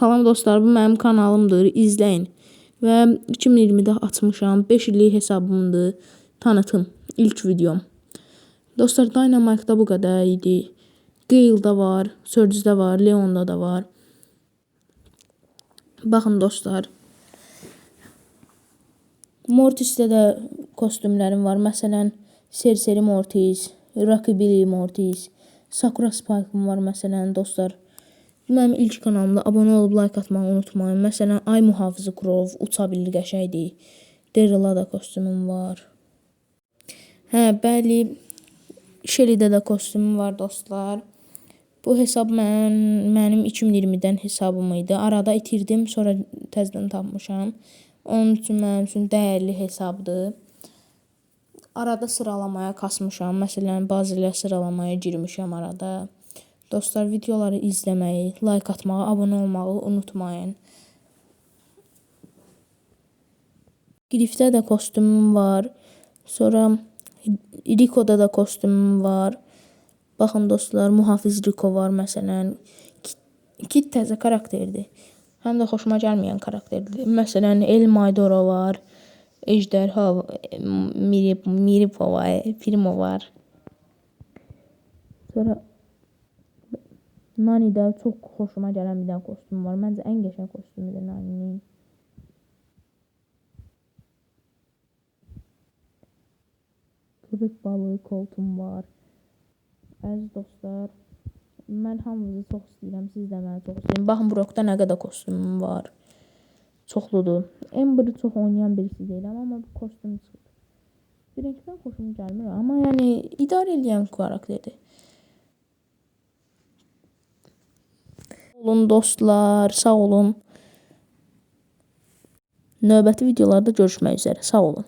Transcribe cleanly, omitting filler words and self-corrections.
Salam dostlar, bu mənim kanalımdır, izləyin. Və 2020-də açmışam, 5 illik hesabımdır, tanıtım, ilk videom. Dostlar, Dynamite-da bu qədər idi. Gale'da var, Surge'da var, Leon'da da var. Baxın dostlar. Mortis'də də kostümlərim var. Məsələn, Cersei Mortis, Rockabilly Mortis, Sakura Spike'ım var məsələn dostlar. Bu mənim ilk kanalımda. Abunə olub like atmağı unutmayın. Məsələn, Ay Mühafızı Krov uça bilir, qəşəngdir. Daryl'da da kostümüm var. Bəli, Shelly'də də kostümüm var dostlar. Bu hesab mənim 2020-dən hesabım idi. Arada itirdim, sonra təzədən tapmışam. Onun üçün mənim üçün dəyərli hesabdır. Arada sıralamaya kasmışam. Məsələn, bazı sıralamaya girmişəm arada. Dostlar, videoları izləməyi, like atmağı, abunə olmağı unutmayın. Griff'də də kostümüm var. Sonra Rico'da da kostümüm var. Baxın dostlar, Mühafiz Rico var məsələn. Kit təzə karakterdir. Həm də xoşuma gəlməyən karakterdir. Məsələn, El Maydora var. Ejderha, Miripo var, Primo var. Sonra Nani'də çox xoşuma gələn bir dənə kostüm var. Məncə ən qəşəng kostümüdür Nani'nin. Köpək balığı koltum var. Əziz dostlar, mən hamınızı çox istəyirəm. Siz də məni çox istəyin. Baxın, Brock'da nə qədər kostümüm var. Çoxludur. Amber'ı çox oynayan birisi deyiləm, amma bu kostüm çıxır. Direktdən xoşum gəlmir, amma yəni idarə edən karakterdir. Olun dostlar, sağ olun. Növbəti videolarda görüşmək üzərə. Sağ olun.